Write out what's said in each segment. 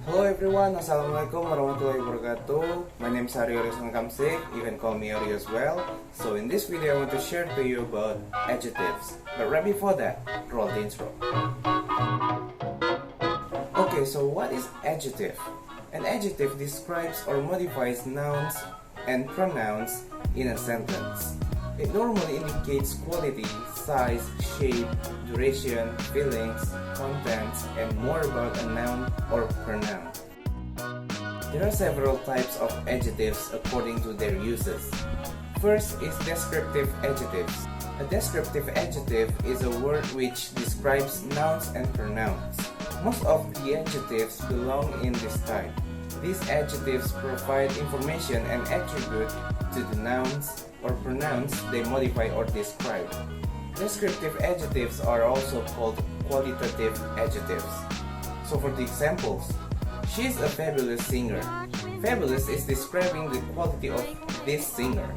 Hello everyone, Assalamualaikum warahmatullahi wabarakatuh. My name is Ario Ericsson Kamsik, you can call me Ario as well. So in this video I want to share to you about adjectives. But right before that, roll the intro. Okay, so what is adjective? An adjective describes or modifies nouns and pronouns in a sentence. It normally indicates quality, size, shape, duration, feelings, contents, and more about a noun or pronoun. There are several types of adjectives according to their uses. First is descriptive adjectives. A descriptive adjective is a word which describes nouns and pronouns. Most of the adjectives belong in this type. These adjectives provide information and attribute to the nouns or pronouns they modify or describe. Descriptive adjectives are also called qualitative adjectives. So for the examples, she is a fabulous singer. Fabulous is describing the quality of this singer.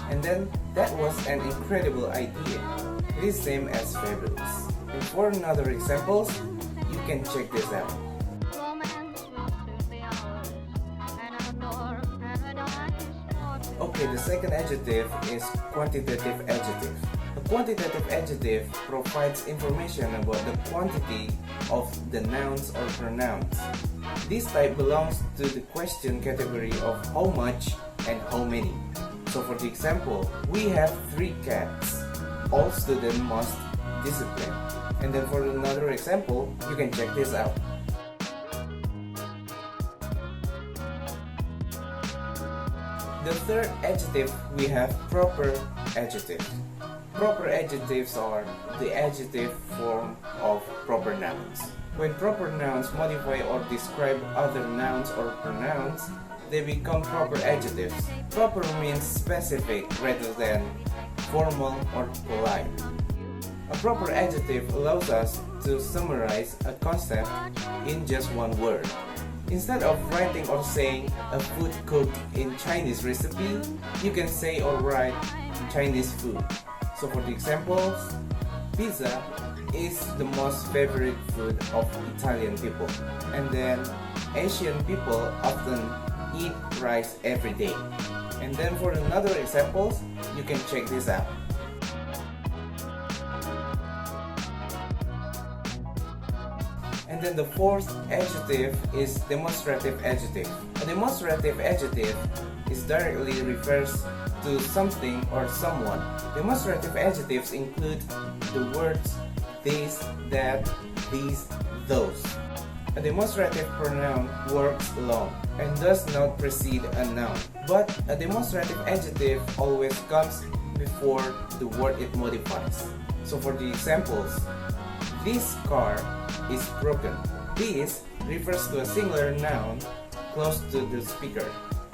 And then, that was an incredible idea. It is same as fabulous. And for another examples, you can check this out. Okay, the second adjective is quantitative adjective. A quantitative adjective provides information about the quantity of the nouns or pronouns. This type belongs to the question category of how much and how many. So for the example, we have 3 cats. All students must discipline. And then for another example, you can check this out. The third adjective, we have proper adjectives. Proper adjectives are the adjective form of proper nouns. When proper nouns modify or describe other nouns or pronouns, they become proper adjectives. Proper means specific rather than formal or polite. A proper adjective allows us to summarize a concept in just one word. Instead of writing or saying a food cooked in Chinese recipe, you can say or write Chinese food. So for the examples, pizza is the most favorite food of Italian people. And then Asian people often eat rice every day. And then for another examples, you can check this out. And then the fourth adjective is demonstrative adjective. A demonstrative adjective is directly refers to something or someone. Demonstrative adjectives include the words this, that, these, those. A demonstrative pronoun works alone and does not precede a noun. But a demonstrative adjective always comes before the word it modifies. So for the examples, this car is broken. This refers to a singular noun close to the speaker.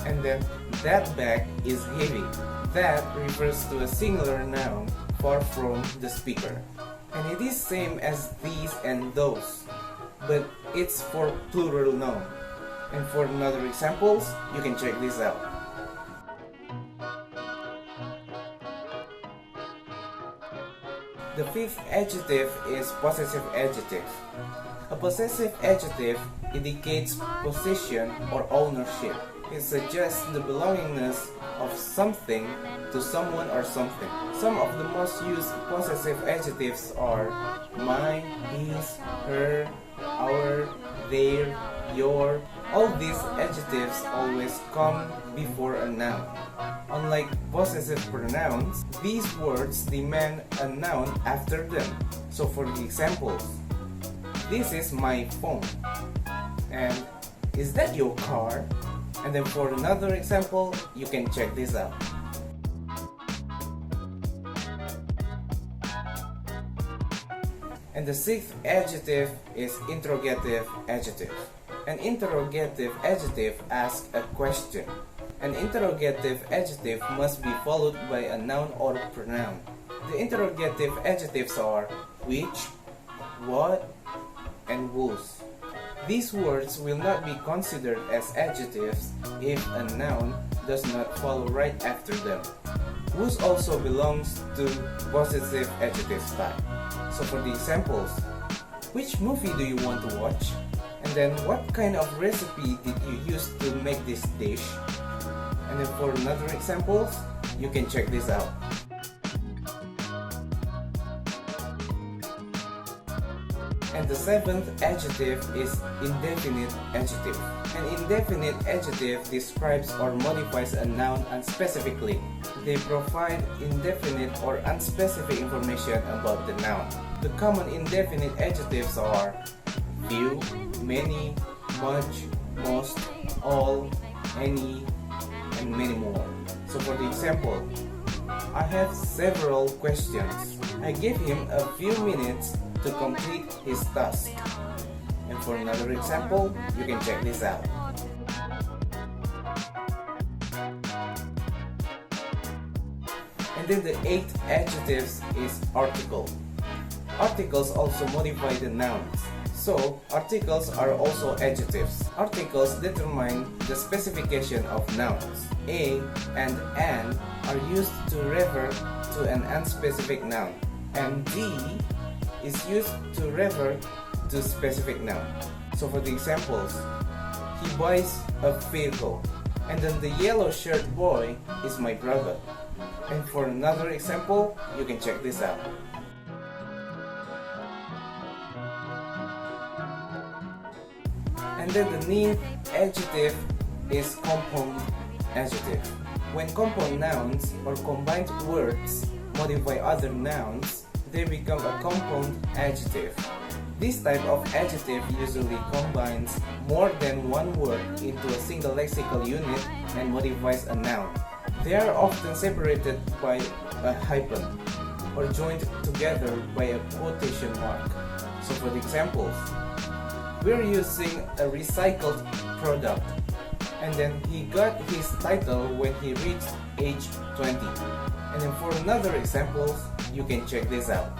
And then that bag is heavy. That refers to a singular noun far from the speaker. And it is same as these and those, but it's for plural noun. And for another examples, you can check this out. The fifth adjective is possessive adjective. A possessive adjective indicates possession or ownership. It suggests the belongingness of something to someone or something. Some of the most used possessive adjectives are mine, his, her, our, their, your. All these adjectives always come before a noun. Unlike possessive pronouns, these words demand a noun after them. So for the examples, this is my phone, and is that your car? And then for another example, you can check this out. And the sixth adjective is interrogative adjective. An interrogative adjective asks a question. An interrogative adjective must be followed by a noun or pronoun. The interrogative adjectives are which, what, and whose. These words will not be considered as adjectives if a noun does not follow right after them. Whose also belongs to possessive adjective type. So for the examples, which movie do you want to watch? And then what kind of recipe did you use to make this dish? And then for another examples, you can check this out. And the seventh adjective is indefinite adjective. An indefinite adjective describes or modifies a noun unspecifically. They provide indefinite or unspecific information about the noun. The common indefinite adjectives are few, many, much, most, all, any, and many more. So for the example, I have several questions. I give him a few minutes to complete his task. And for another example, you can check this out. And then the eighth adjective is article. Articles also modify the nouns. So, articles are also adjectives. Articles determine the specification of nouns. A and an are used to refer to an unspecific noun, and D is used to refer to specific noun. So for the examples, he buys a vehicle, and then the yellow shirt boy is my brother. And for another example, you can check this out. And then the ninth adjective is compound adjective. When compound nouns or combined words modify other nouns, they become a compound adjective. This type of adjective usually combines more than one word into a single lexical unit and modifies a noun. They are often separated by a hyphen or joined together by a quotation mark. So for the examples, we're using a recycled product, and then he got his title when he reached age 20. And then for another example, you can check this out.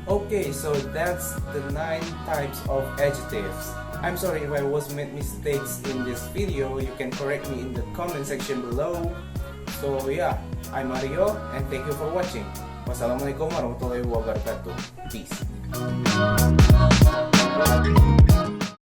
Okay, so that's the 9 types of adjectives. I'm sorry if I was made mistakes in this video. You can correct me in the comment section below. So yeah, I'm Ario and thank you for watching. Wassalamualaikum warahmatullahi wabarakatuh. Peace.